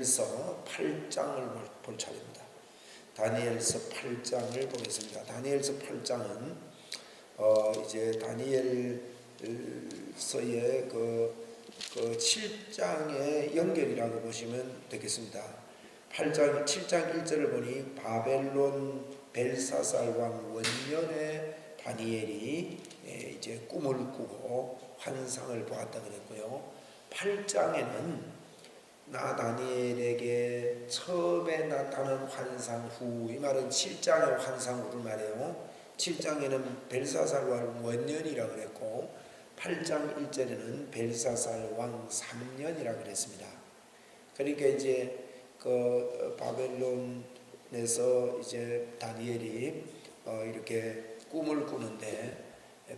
다니엘서 8장을 볼 차례입니다. 다니엘서 8장을 보겠습니다. 다니엘서 8장은 이제 다니엘서의 그 7장의 연결이라고 보시면 되겠습니다. 7장 1절을 보니 바벨론 벨사살 왕 원년에 다니엘이 이제 꿈을 꾸고 환상을 보았다 그랬고요. 8장에는 나 다니엘에게 처음에 나타난 환상 후, 이 말은 7장의 환상 후를 말해요. 7장에는 벨사살 왕 원년이라고 그랬고 8장 1절에는 벨사살 왕 3년이라고 그랬습니다. 그러니까 이제 그 바벨론에서 이제 다니엘이 이렇게 꿈을 꾸는데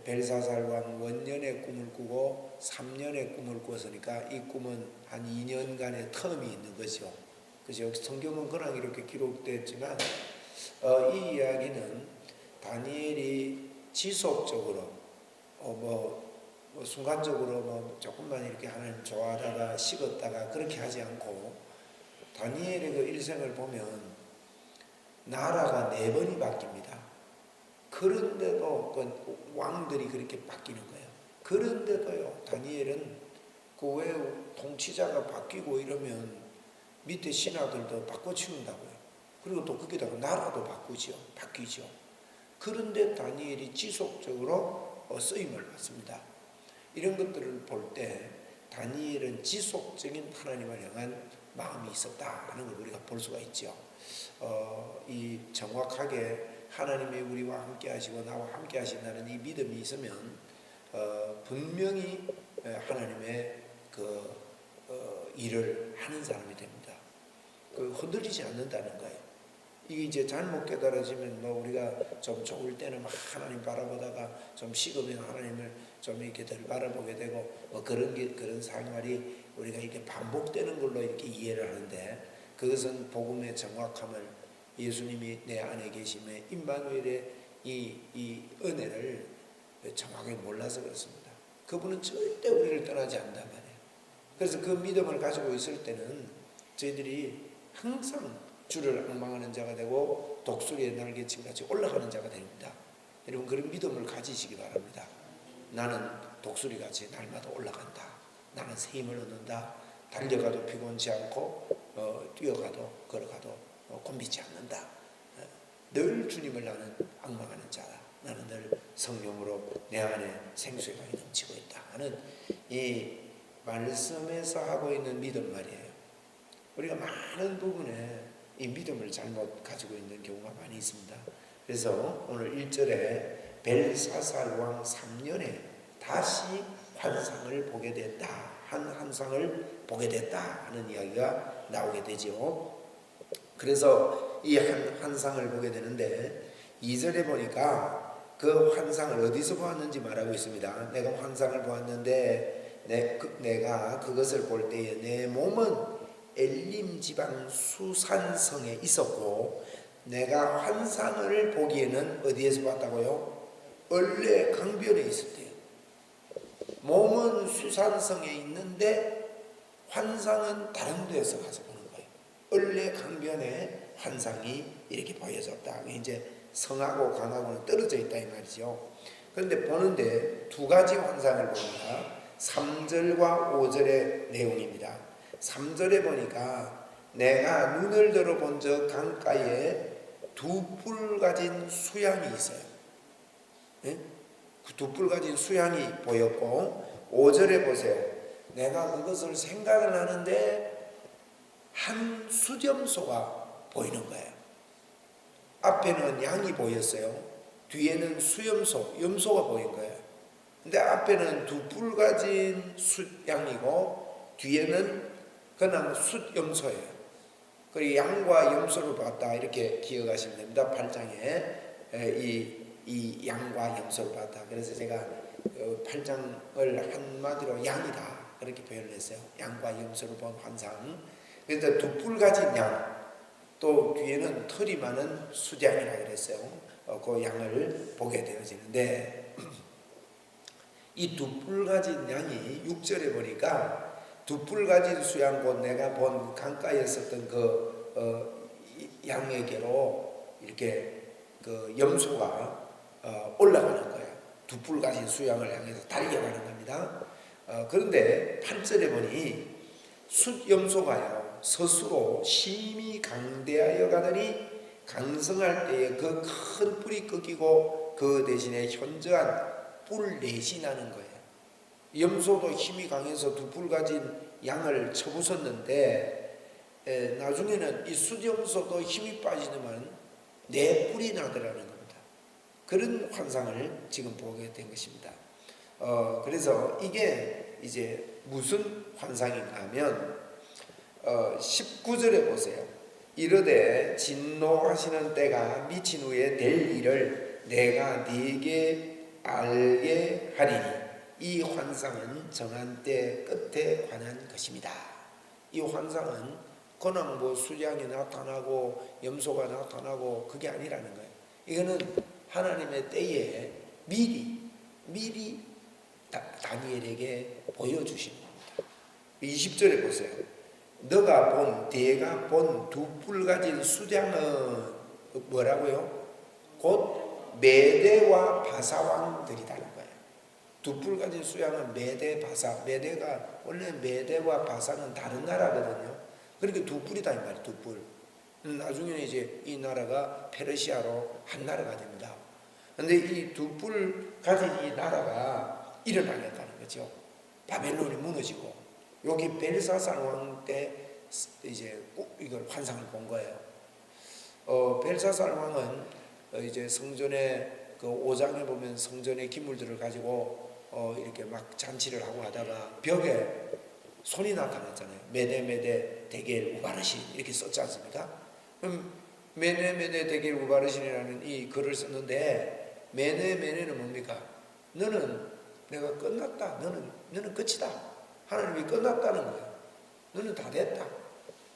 벨사살 왕 원년의 꿈을 꾸고 3년의 꿈을 꾸었으니까 이 꿈은 한 2년간의 텀이 있는 거죠. 그죠? 성경은 그냥 이렇게 기록됐지만 이 이야기는 다니엘이 지속적으로 순간적으로 조금만 이렇게 하나님 좋아하다가 식었다가 그렇게 하지 않고 다니엘의 그 일생을 보면 나라가 4번이 바뀝니다. 그런데도 그 왕들이 그렇게 바뀌는 거예요. 그런데도요, 다니엘은 그 왜 통치자가 바뀌고 이러면 밑에 신하들도 바꿔치운다고요. 그리고 또 거기다가 나라도 바뀌죠. 그런데 다니엘이 지속적으로 쓰임을 받습니다. 이런 것들을 볼 때 다니엘은 지속적인 하나님을 향한 마음이 있었다는 걸 우리가 볼 수가 있죠. 이 정확하게 하나님이 우리와 함께 하시고 나와 함께 하신다는 이 믿음이 있으면 분명히 하나님의 그 일을 하는 사람이 됩니다. 흔들리지 않는다는 거예요. 이게 이제 잘못 깨달아지면 우리가 좀 좋을 때는 막 하나님 바라보다가 좀 식으면 하나님을 좀 이렇게 덜 바라보게 되고 그런 생활이 우리가 이렇게 반복되는 걸로 이렇게 이해를 하는데, 그것은 복음의 정확함을 예수님이 내 안에 계심에 임마누엘의 이 은혜를 정확하게 몰라서 그렇습니다. 그분은 절대 우리를 떠나지 않는단 말이에요. 그래서 그 믿음을 가지고 있을 때는 저희들이 항상 주를 앙망하는 자가 되고 독수리의 날개치같이 올라가는 자가 됩니다. 여러분, 그런 믿음을 가지시기 바랍니다. 나는 독수리같이 날마다 올라간다. 나는 새 힘을 얻는다. 달려가도 피곤치 않고 뛰어가도 걸어가도 곤비지 않는다. 늘 주님을 나는 앙망하는 자다. 나는 늘 성령으로 내 안에 생수의 강이 넘치고 있다 하는 이 말씀에서 하고 있는 믿음 말이에요. 우리가 많은 부분에 이 믿음을 잘못 가지고 있는 경우가 많이 있습니다. 그래서 오늘 1절에 벨사살 왕 3년에 다시 환상을 보게 됐다. 한 환상을 보게 됐다 하는 이야기가 나오게 되죠. 그래서 이 환상을 보게 되는데 2절에 보니까 그 환상을 어디서 보았는지 말하고 있습니다. 내가 환상을 보았는데 내가 그것을 볼 때에 내 몸은 엘림 지방 수산성에 있었고 내가 환상을 보기에는 어디에서 봤다고요? 얼레 강변에 있었대요. 몸은 수산성에 있는데 환상은 다른 데서 가서 보는 거예요. 얼레 강변에 환상이 이렇게 보여졌다. 이제 성하고 강하고는 떨어져 있다 이 말이죠. 그런데 보는데 두 가지 환상을 봅니다. 3절과 5절의 내용입니다. 3절에 보니까 내가 눈을 들어 본 저 강가에 두 뿔 가진 수양이 있어요. 네? 그 두 뿔 가진 수양이 보였고 5절에 보세요. 내가 그것을 생각을 하는데 한 수렴소가 보이는 거예요. 앞에는 양이 보였어요. 뒤에는 염소가 보인 거예요. 근데 앞에는 두 뿔 가진 숫양이고 뒤에는 그냥 숫염소예요. 그리고 양과 염소를 봤다 이렇게 기억하시면 됩니다. 8장에 이 양과 염소를 봤다. 그래서 제가 8장을 한마디로 양이다 그렇게 표현을 했어요. 양과 염소를 본 환상. 그래서 두 뿔 가진 양, 또 뒤에는 털이 많은 숫양이라 그랬어요. 그 양을 보게 되어지는데 이 두 뿔 가진 양이 6절에 보니까 두 뿔 가진 수양 곧 내가 본 강가에 있었던 양에게로 이렇게 그 염소가 올라가는 거예요. 두 뿔 가진 수양을 향해서 달려가는 겁니다. 그런데 8절에 보니 숫염소가요 스스로 심히 강대하여 가더니 강성할 때에 그 큰 뿔이 꺾이고 그 대신에 현저한 뿔 넷이 나는 거예요. 염소도 힘이 강해서 두 뿔 가진 양을 쳐부쉈는데 나중에는 이 숫염소도 힘이 빠지면 네 뿔이 나더라는 겁니다. 그런 환상을 지금 보게 된 것입니다. 그래서 이게 이제 무슨 환상인가 하면 19절에 보세요. 이르되 진노하시는 때가 미친 후에 될 일을 내가 네게 알게 하리니 이 환상은 정한 때 끝에 관한 것입니다. 이 환상은 그냥 뭐 수양이 나타나고 염소가 나타나고 그게 아니라는 거예요. 이거는 하나님의 때에 미리 다니엘에게 보여주신 겁니다. 20절에 보세요. 네가 본 두 뿔 가진 수장은 뭐라고요? 곧 메대와 바사 왕들이라는 거예요. 두 뿔 가진 수양은 메대, 바사. 메대가 원래 메대와 바사는 다른 나라거든요. 그러니까 두 뿔이다 이 말이에요. 두 뿔. 나중에는 이제 이 나라가 페르시아로 한 나라가 됩니다. 그런데 이 두 뿔 가진 이 나라가 일어나겠다는 거죠. 바벨론이 무너지고 여기 벨사살 왕 때 이제 이걸 환상을 본 거예요. 벨사살 왕은 이제 성전에 그 5장에 보면 성전의 기물들을 가지고 이렇게 막 잔치를 하고 하다가 벽에 손이 나타났잖아요. 메데 데겔 우바르신 이렇게 썼지 않습니까? 그럼 메데 데겔 우바르신이라는 이 글을 썼는데 메네는 뭡니까? 너는 내가 끝났다. 너는 끝이다. 하나님이 끝났다는 거예요. 너는 다 됐다.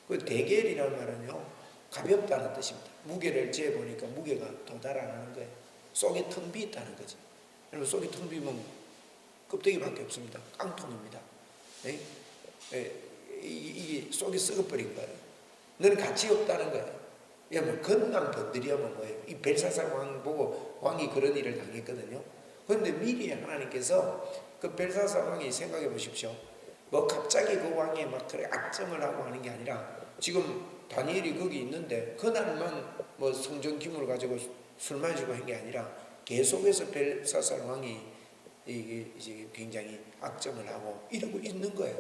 그 데겔이라는 말은요 가볍다는 뜻입니다. 무게를 재보니까 무게가 도달하는 거예요. 속에 텅 비 있다는 거지. 여러분 속에 텅 비면 껍데기밖에 없습니다. 깡통입니다. 이게 속이 썩어버린 거예요. 너는 가치 없다는 거예요. 여러분 건강 번들이하면 뭐예요? 이 벨사살 왕 보고 왕이 그런 일을 당했거든요. 그런데 미리 하나님께서 그 벨사살 왕이 생각해 보십시오. 뭐 갑자기 그 왕이 막 그래 악정을 하고 하는 게 아니라 지금 다니엘이 거기 있는데 그날만 뭐 성전 기물을 가지고 술 마시고 한 게 아니라 계속해서 벨사살 왕이 이게 이제 굉장히 악정을 하고 이러고 있는 거예요.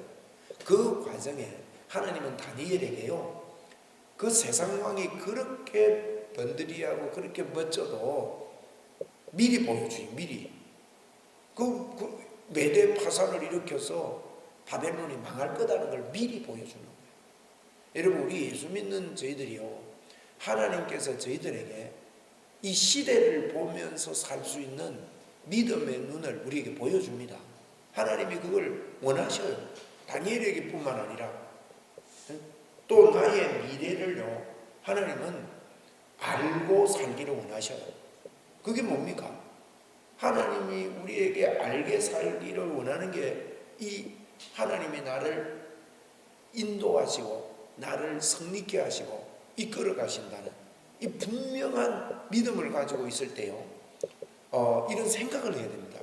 그 과정에 하나님은 다니엘에게요 그 세상 왕이 그렇게 번들이하고 그렇게 멋져도 미리 보여주니 미리 그 메대 파산을 일으켜서 바벨론이 망할 거다는 걸 미리 보여주는 거예요. 여러분 우리 예수 믿는 저희들이요 하나님께서 저희들에게 이 시대를 보면서 살 수 있는 믿음의 눈을 우리에게 보여줍니다. 하나님이 그걸 원하셔요. 다니엘에게 뿐만 아니라 또 나의 미래를요 하나님은 알고 살기를 원하셔요. 그게 뭡니까? 하나님이 우리에게 알게 살기를 원하는 게 이 하나님이 나를 인도하시고 나를 성립케 하시고 이끌어 가신다는 이 분명한 믿음을 가지고 있을 때요 이런 생각을 해야 됩니다.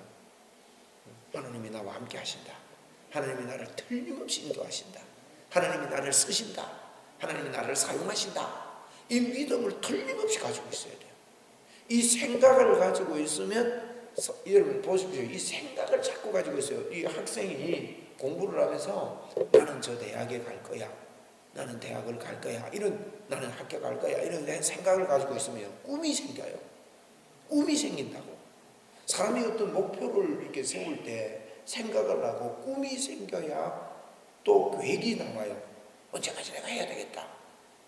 하나님이 나와 함께 하신다. 하나님이 나를 틀림없이 인도하신다. 하나님이 나를 쓰신다. 하나님이 나를 사용하신다. 이 믿음을 틀림없이 가지고 있어야 돼요. 이 생각을 가지고 있으면 여러분 보십시오. 이 생각을 자꾸 가지고 있어요. 이 학생이 공부를 하면서 나는 저 대학에 갈 거야. 나는 대학을 갈 거야. 나는 학교 갈 거야. 이런 생각을 가지고 있으면 꿈이 생겨요. 꿈이 생긴다고. 사람이 어떤 목표를 이렇게 세울 때 생각을 하고 꿈이 생겨야 또 계획이 나와요. 언제까지 내가 해야 되겠다.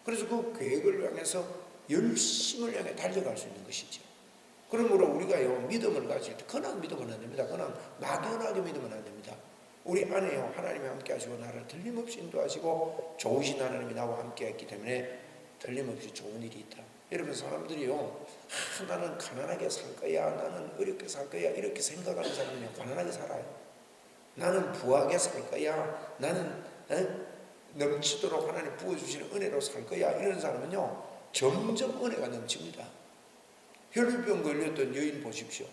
그래서 그 계획을 향해서 열심을 향해 달려갈 수 있는 것이죠. 그러므로 우리가요 믿음을 가질 때 그냥 믿으면 안 됩니다. 그냥 막연하게 믿으면 안 됩니다. 우리 안에요 하나님이 함께 하시고 나를 틀림없이 인도하시고 좋으신 하나님이 나와 함께 했기 때문에 틀림없이 좋은 일이 있다. 여러분 사람들이요 나는 가난하게 살 거야, 나는 어렵게 살 거야 이렇게 생각하는 사람은요 가난하게 살아요. 나는 부하게 살 거야, 나는 에? 넘치도록 하나님 부어주시는 은혜로 살 거야. 이런 사람은요 점점 은혜가 넘칩니다. 혈류병 걸렸던 여인 보십시오.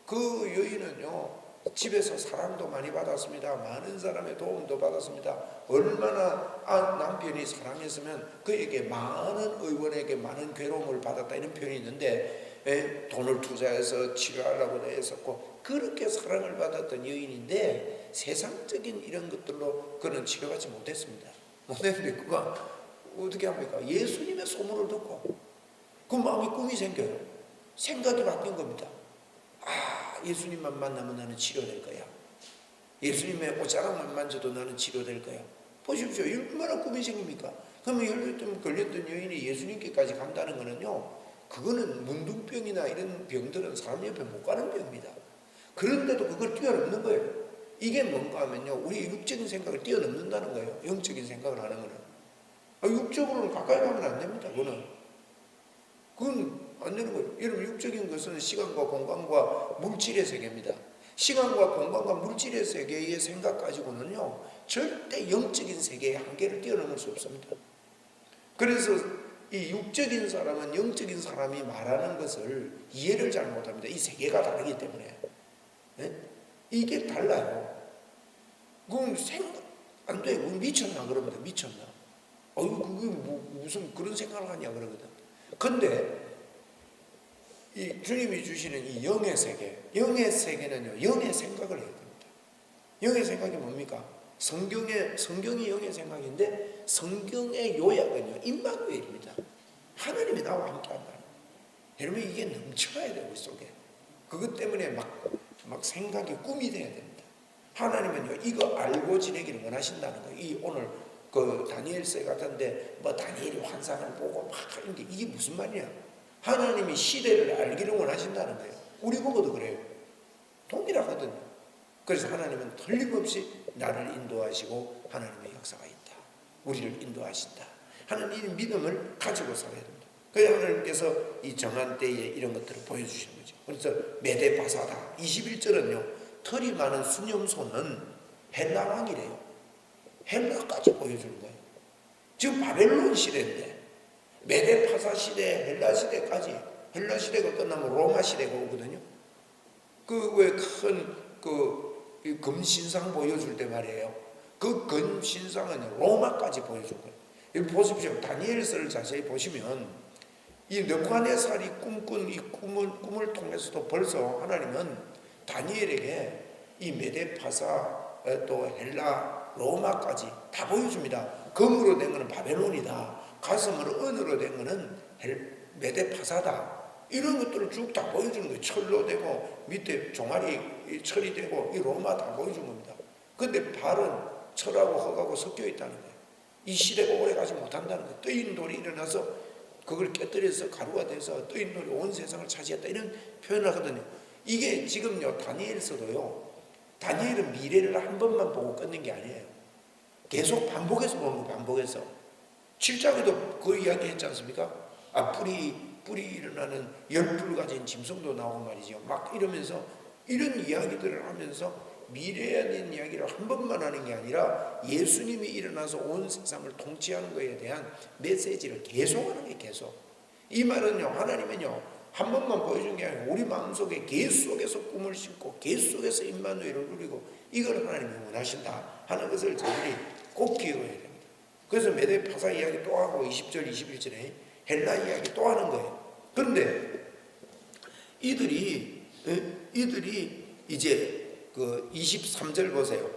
그 여인은요 집에서 사랑도 많이 받았습니다. 많은 사람의 도움도 받았습니다. 얼마나 남편이 사랑했으면 그에게 많은 의원에게 많은 괴로움을 받았다 이런 표현이 있는데 돈을 투자해서 치료하려고 했었고 그렇게 사랑을 받았던 여인인데 세상적인 이런 것들로 그는 치료받지 못했습니다. 못했는데 그가 어떻게 합니까? 예수님의 소문을 듣고 그 마음에 꿈이 생겨요. 생각이 바뀐 겁니다. 예수님만 만나면 나는 치료될 거야. 예수님의 옷자락만 만져도 나는 치료될 거야. 보십시오. 얼마나 꿈이 생깁니까? 그러면 혈류병 걸렸던 여인이 예수님께까지 간다는 거는요 그거는 문둥병이나 이런 병들은 사람 옆에 못 가는 병입니다. 그런데도 그걸 뛰어넘는 거예요. 이게 뭔가 하면요 우리 육적인 생각을 뛰어넘는다는 거예요. 영적인 생각을 하는 거는. 육적으로는 가까이 가면 안 됩니다. 그건 안 되는 거예요. 여러분 육적인 것은 시간과 공간과 물질의 세계입니다. 시간과 공간과 물질의 세계의 생각 가지고는요 절대 영적인 세계의 한계를 뛰어넘을 수 없습니다. 그래서 이 육적인 사람은 영적인 사람이 말하는 것을 이해를 잘 못합니다. 이 세계가 다르기 때문에. 이게 달라요. 그건 생각 안 돼. 미쳤나 그럽니다. 미쳤나. 그게 무슨 그런 생각을 하냐 그러거든. 근데 이 주님이 주시는 이 영의 세계, 영의 세계는요 영의 생각을 해야 됩니다. 영의 생각이 뭡니까? 성경이 영의 생각인데 성경의 요약은요 임마누엘입니다. 하나님이 나와 함께한다. 여러분 이게 넘쳐야 돼요. 우리 속에. 그것 때문에 막 생각이 꿈이 돼야 됩니다. 하나님은요 이거 알고 지내기를 원하신다는 거예요. 이 오늘 그 다니엘서 같은데 뭐 다니엘이 환상을 보고 막 하는 게 이게 무슨 말이야? 하나님이 시대를 알기를 원하신다는 거예요. 우리 보고도 그래요. 동일하거든요. 그래서 하나님은 틀림없이 나를 인도하시고 하나님의 역사가 있다. 우리를 인도하신다. 하는 이 믿음을 가지고 살아야 됩니다. 그래서 하나님께서 이 정한 때에 이런 것들을 보여주시는 거죠. 그래서 메데파사다 21절은요 털이 많은 수념소는 헬라 왕이래요. 헬라까지 보여주는 거예요. 지금 바벨론 시대인데 메데파사 시대, 헬라 시대까지. 헬라 시대가 끝나면 로마 시대가 오거든요. 그 왜 큰 금신상 보여줄 때 말이에요. 그 금신상은 로마까지 보여준 거예요. 여기 보십시오. 다니엘서를 자세히 보시면 이 느부갓네살이 꿈꾼 이 꿈을 통해서도 벌써 하나님은 다니엘에게 이 메데파사 또 헬라 로마까지 다 보여줍니다. 금으로 된 것은 바벨론이다. 가슴으로 은으로 된 것은 메데파사다. 이런 것들을 쭉 다 보여주는 거예요. 철로 되고 밑에 종아리 철이 되고 이 로마 다 보여준 겁니다. 근데 발은 철하고 흙하고 섞여 있다는 거예요. 이 시대가 오래 가지 못한다는 거예요. 뜨인 돌이 일어나서 그걸 깨뜨려서 가루가 돼서 뜨인 돌이 온 세상을 차지했다 이런 표현을 하거든요. 이게 지금요 다니엘서도요 다니엘은 미래를 한 번만 보고 끝낸 게 아니에요. 계속 반복해서 보는 거예요. 반복해서 7장에도 그 이야기 했지 않습니까? 뿔이 일어나는 열불 가진 짐승도 나오고 말이죠. 막 이러면서 이런 이야기들을 하면서 미래에 대한 이야기를 한 번만 하는 게 아니라 예수님이 일어나서 온 세상을 통치하는 것에 대한 메시지를 계속하는 게 계속. 이 말은요 하나님은요 한 번만 보여준 게 아니라 우리 마음속에 계속해서 꿈을 심고 계속해서 임마누엘을 누리고 이걸 하나님이 원하신다 하는 것을 저희들이 꼭 기억해야 됩니다. 그래서 메데파사 이야기 또 하고 20절 21절에 헬라 이야기 또 하는 거예요. 그런데 이들이 이제 그 23절 보세요.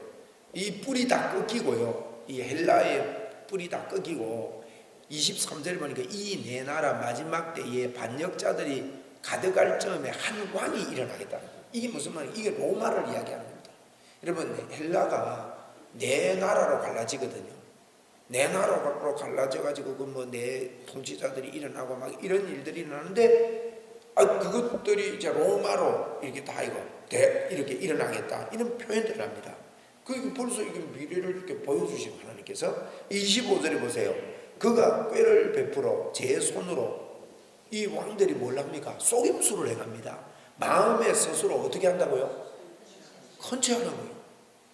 이 뿔이 다 꺾이고요. 이 헬라의 뿔이 다 꺾이고 23절 보니까 이 네 나라 마지막 때에 반역자들이 가득할 즈음에 한 왕이 일어나겠다. 이게 무슨 말이에요? 이게 로마를 이야기하는 겁니다. 여러분 헬라가 네 나라로 갈라지거든요. 네 나라로 갈라져가지고 네 통치자들이 일어나고 막 이런 일들이 일어나는데 그것들이 이제 로마로 이렇게 다 이렇게 일어나겠다 이런 표현들을 합니다. 그 벌써 이게 미래를 이렇게 보여주신 하나님께서 25절에 보세요. 그가 꾀를 베풀어 제 손으로 이 왕들이 뭘 합니까? 속임수를 해갑니다. 마음에 스스로 어떻게 한다고요? 컨체하는 거예요.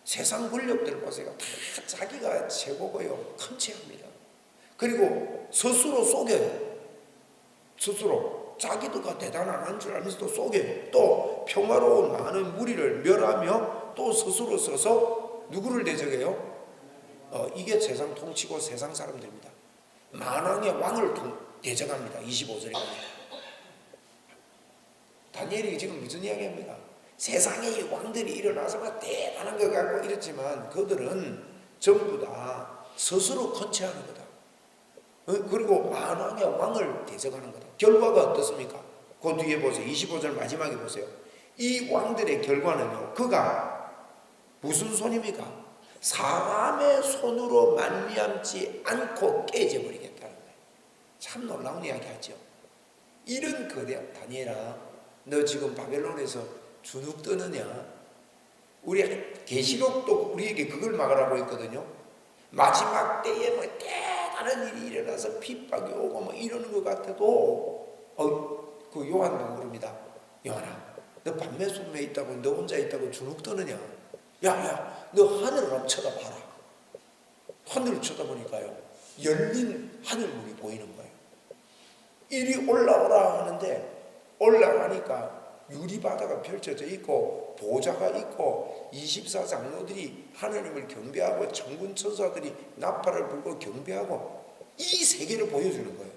세상 권력들 보세요. 다 자기가 최고고요. 컨체합니다. 그리고 스스로 속여요. 스스로 자기도가 대단한 줄 알면서도 속여요. 또 평화로운 많은 무리를 멸하며 또 스스로 서서 누구를 대적해요? 이게 세상 통치고 세상 사람들입니다. 만왕의 왕을 대적합니다. 25절에 보니까. 다니엘이 지금 무슨 이야기합니까? 세상에 왕들이 일어나서 막 대단한 것 같고 이렇지만 그들은 전부 다 스스로 컨체하는 거다. 그리고 만왕의 왕을 대적하는 거다. 결과가 어떻습니까? 그 뒤에 보세요. 25절 마지막에 보세요. 이 왕들의 결과는요, 그가 무슨 손입니까? 사람의 손으로 말미암지 않고 깨져버리겠다는 거예요. 참 놀라운 이야기 하죠. 이런 거대한 다니엘아, 너 지금 바벨론에서 주눅 드느냐? 우리 계시록도 우리에게 그걸 막으라고 했거든요. 마지막 때에 뭐 대단한 일이 일어나서 핍박이 오고 뭐 이러는 것 같아도 그 요한도 물습니다. 요한아, 너 밤에 숨에 있다고 너 혼자 있다고 주눅 드느냐? 야야, 너 하늘을 한번 쳐다봐라. 하늘을 쳐다보니까요, 열린 하늘문이 보이는 거예요. 이리 올라오라 하는데 올라가니까 유리바다가 펼쳐져 있고 보좌가 있고 24장로들이 하나님을 경배하고 천군 천사들이 나팔을 불고 경배하고 이 세계를 보여주는 거예요.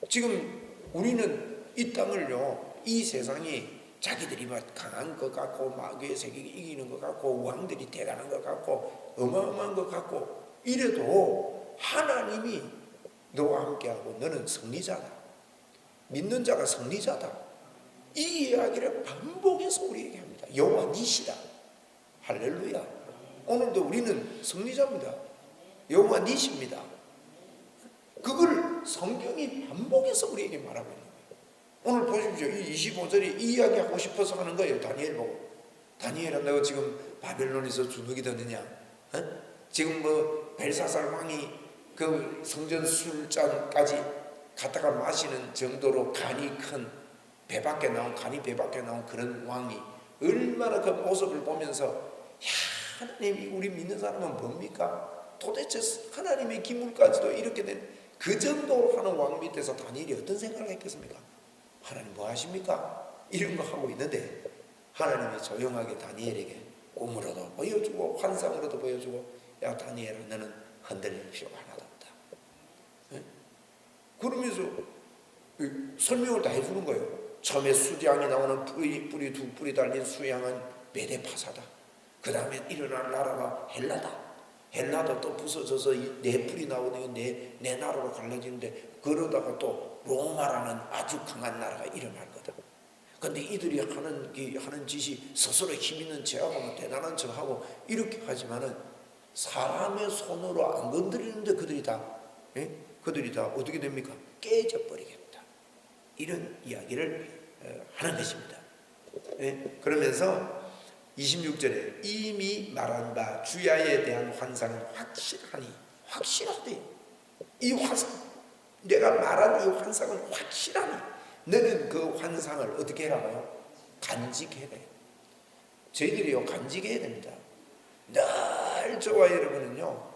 지금 우리는 이 땅을요, 이 세상이 자기들이 막 강한 것 같고 마귀의 세계를 이기는 것 같고 왕들이 대단한 것 같고 어마어마한 것 같고 이래도 하나님이 너와 함께하고 너는 승리자다. 믿는 자가 승리자다. 이 이야기를 반복해서 우리에게 합니다. 여호와 니시다. 할렐루야. 오늘도 우리는 승리자입니다. 여호와 니시입니다. 그걸 성경이 반복해서 우리에게 말하고 있는 거예요. 오늘 보십시오. 이 25절이 이 이야기 하고 싶어서 하는 거예요. 다니엘 보고. 다니엘아, 너 지금 바벨론에서 주눅이 드느냐? 지금 뭐 벨사살 왕이 그 성전 술잔까지 갖다가 마시는 정도로 간이 큰 간이 배 밖에 나온 그런 왕이 얼마나 그 모습을 보면서, 야, 하나님이 우리 믿는 사람은 뭡니까? 도대체 하나님의 기물까지도 이렇게 된 그 정도로 하는 왕 밑에서 다니엘이 어떤 생각을 했겠습니까? 하나님 뭐 하십니까? 이런 거 하고 있는데 하나님이 조용하게 다니엘에게 꿈으로도 보여주고 환상으로도 보여주고, 야 다니엘아, 너는 흔들릴 필요가 하나도 없다. 네? 그러면서 설명을 다 해주는 거예요. 처음에 수량이 나오는 뿌리 두 뿌리 달린 수양은 메데파사다. 그 다음에 일어날 나라가 헬라다. 헬라도 또 부서져서 네 뿌리 나오는 네 나라로 갈라지는데, 그러다가 또 로마라는 아주 강한 나라가 일어날 거다. 근데 이들이 하는 짓이 스스로 힘 있는 척하고 뭐 대단한 척하고 이렇게 하지만은 사람의 손으로 안 건드리는데 그들이 다 어떻게 됩니까? 깨져버리겠다. 이런 이야기를 하는 것입니다. 그러면서 26절에 이미 말한 바 주야에 대한 환상은 확실하대. 이 환상, 내가 말한 이 환상은 확실하니 너는 그 환상을 어떻게 해라고요? 간직해야 돼요. 저희들이요, 간직해야 됩니다. 늘 저와 여러분은요,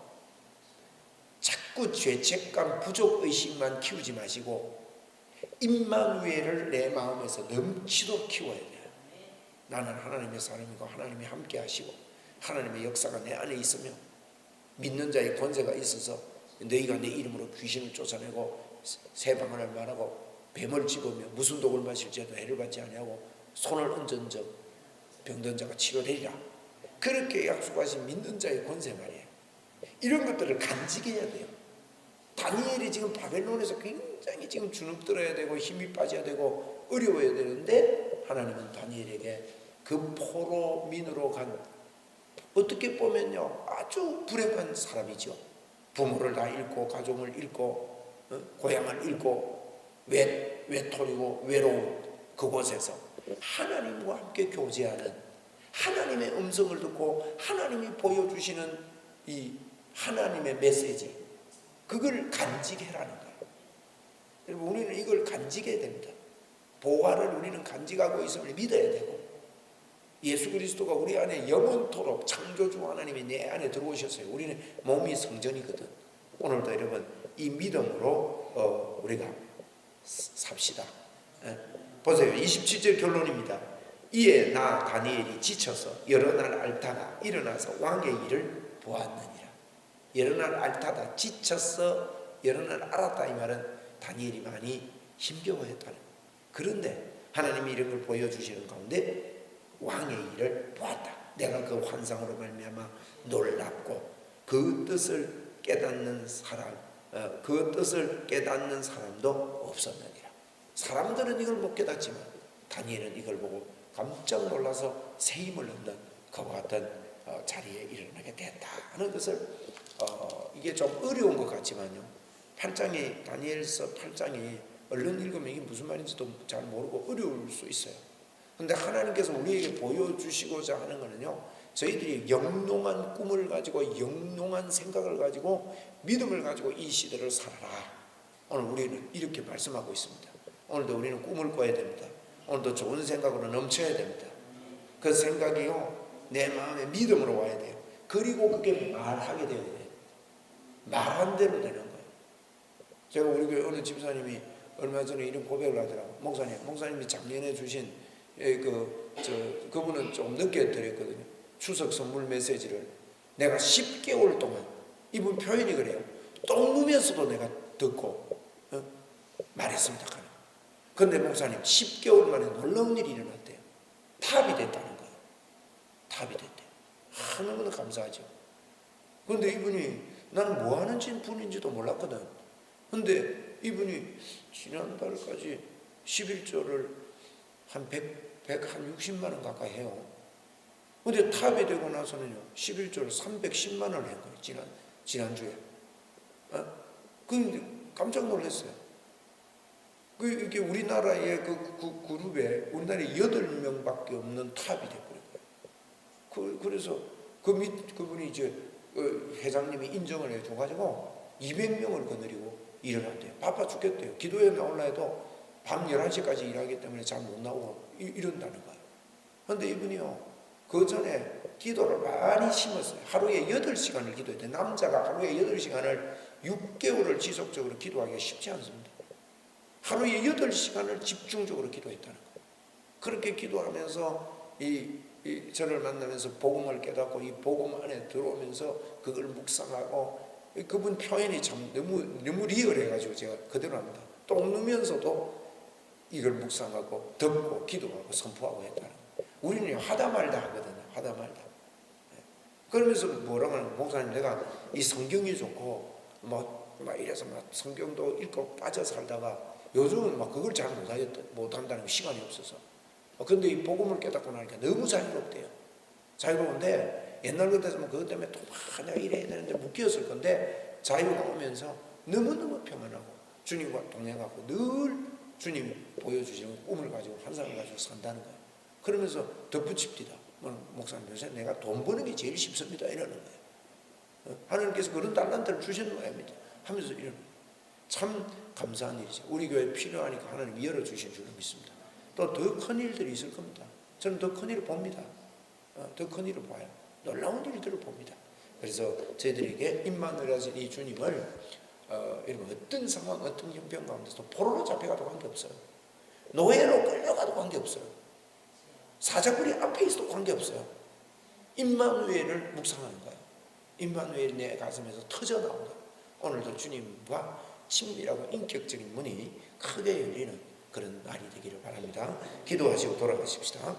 자꾸 죄책감, 부족의식만 키우지 마시고 임마누엘을 내 마음에서 넘치도록 키워야 돼요. 나는 하나님의 사람이고 하나님이 함께 하시고 하나님의 역사가 내 안에 있으며 믿는 자의 권세가 있어서 너희가 내 이름으로 귀신을 쫓아내고 새방언을 말하고 뱀을 집으며 무슨 독을 마실지라도 해를 받지 아니하고 손을 얹은 적 병든 자가 치료되리라. 그렇게 약속하신 믿는 자의 권세 말이에요. 이런 것들을 간직해야 돼요. 다니엘이 지금 바벨론에서 굉장히 지금 주눅들어야 되고 힘이 빠져야 되고 어려워야 되는데, 하나님은 다니엘에게 그 포로민으로 간, 어떻게 보면요 아주 불행한 사람이죠. 부모를 다 잃고 가족을 잃고 고향을 잃고 외톨이고 외로운 그곳에서 하나님과 함께 교제하는, 하나님의 음성을 듣고 하나님이 보여주시는 이 하나님의 메시지, 그걸 간직해라는 거예요. 여러분, 우리는 이걸 간직해야 됩니다. 보화를 우리는 간직하고 있음을 믿어야 되고, 예수 그리스도가 우리 안에 영원토록 창조주 하나님이 내 안에 들어오셨어요. 우리는 몸이 성전이거든. 오늘도 여러분 이 믿음으로 우리가 삽시다. 보세요. 27절 결론입니다. 이에 나 다니엘이 지쳐서 여러 날 앓다가 일어나서 왕의 일을 보았느니라. 여러 날 앓다가 지쳐서 여러 날 알았다. 이 말은 다니엘이 많이 힘겨워했다는 거예요. 그런데 하나님이 이런 걸 보여주시는 가운데 왕의 일을 보았다. 내가 그 환상으로 말미암아 놀랍고 그 뜻을 깨닫는 사람, 그 뜻을 깨닫는 사람도 없었느니라. 사람들은 이걸 못 깨닫지만 다니엘은 이걸 보고 깜짝 놀라서 새 힘을 얻는 그와 같은 자리에 일어나게 됐다 하는 것을 이게 좀 어려운 것 같지만요, 8장이 다니엘서 8장이 얼른 읽으면 이게 무슨 말인지도 잘 모르고 어려울 수 있어요. 근데 하나님께서 우리에게 보여주시고자 하는 것은요, 저희들이 영롱한 꿈을 가지고 영롱한 생각을 가지고 믿음을 가지고 이 시대를 살아라. 오늘 우리는 이렇게 말씀하고 있습니다. 오늘도 우리는 꿈을 꿔야 됩니다. 오늘도 좋은 생각으로 넘쳐야 됩니다. 그 생각이요, 내 마음에 믿음으로 와야 돼요. 그리고 그게 말하게 되어야 돼요. 말한 대로 되는 거예요. 제가 우리 교회 어느 집사님이 얼마 전에 이런 고백을 하더라고요. 목사님이 작년에 주신 그분은 좀 늦게 드렸거든요. 추석 선물 메시지를 내가 10개월 동안, 이분 표현이 그래요. 똥 누면서도 내가 듣고 말했습니다. 그런데 목사님 10개월 만에 놀라운 일이 일어났대요. 탑이 됐다는 거예요. 탑이 됐대요. 너무나 감사하죠. 그런데 이분이 나는 뭐 하는 분인지도 몰랐거든. 근데 이분이 지난달까지 11조를 한 160만 원 가까이 해요. 근데 탑이 되고 나서는요, 11조를 310만 원을 한 거예요. 지난주에. 근데 깜짝 놀랐어요. 이게 우리나라의 그 그룹에 우리나라에 8명밖에 없는 탑이 돼버린 거예요. 그래서 그분이 이제 회장님이 인정을 해줘가지고 200명을 거느리고 일을 한대요. 바빠 죽겠대요. 기도에 나올라 해도 밤 11시까지 일하기 때문에 잘 못 나오고 이런다는 거예요. 그런데 이분이요, 그 전에 기도를 많이 심었어요. 하루에 8시간을 기도해야 돼요. 남자가 하루에 8시간을 6개월을 지속적으로 기도하기가 쉽지 않습니다. 하루에 8시간을 집중적으로 기도했다는 거예요. 그렇게 기도하면서 저를 만나면서 복음을 깨닫고 이 복음 안에 들어오면서 그걸 묵상하고, 그분 표현이 참 너무 리얼해가지고 제가 그대로 합니다. 똥 누면서도 이걸 묵상하고 듣고 기도하고 선포하고 했다는 거예요. 우리는 하다 말다 하거든요. 하다 말다. 그러면서 뭐라고 하는 거예요? 목사님, 내가 이 성경이 좋고 막 이래서 막 성경도 읽고 빠져 살다가 요즘은 막 그걸 잘 못한다는 게 시간이 없어서. 그런데 이 복음을 깨닫고 나니까 너무 자유롭대요. 자유로운데 옛날 같았으면 그것 때문에 또 막 내가 이래야 되는데 묶였을 건데, 자유가 오면서 너무너무 평안하고 주님과 동행하고 늘 주님이 보여주시는 꿈을 가지고 환상을 가지고 산다는 거예요. 그러면서 덧붙입니다. 목사님, 요새 내가 돈 버는 게 제일 쉽습니다. 이러는 거예요. 하나님께서 그런 달란트를 주시는 모양입니다. 하면서 이러는 거예요. 참 감사한 일이죠. 우리 교회에 필요하니까 하나님이 열어주신 줄로 믿습니다. 또 더 큰 일들이 있을 겁니다. 저는 더 큰 일을 봅니다. 더 큰 일을 봐요. 놀라운 일들을 봅니다. 그래서 저희들에게 임마누엘 하신 이 주님을 여러분, 어떤 상황, 어떤 형편 가운데서 포로로 잡혀가도 관계없어요. 노예로 끌려가도 관계없어요. 사자굴이 앞에 있어도 관계없어요. 임마누엘을 묵상하는 거예요. 임마누엘 내 가슴에서 터져나온다. 오늘도 주님과 친밀하고 인격적인 문이 크게 열리는 그런 날이 되기를 바랍니다. 기도하시고 돌아가십시다.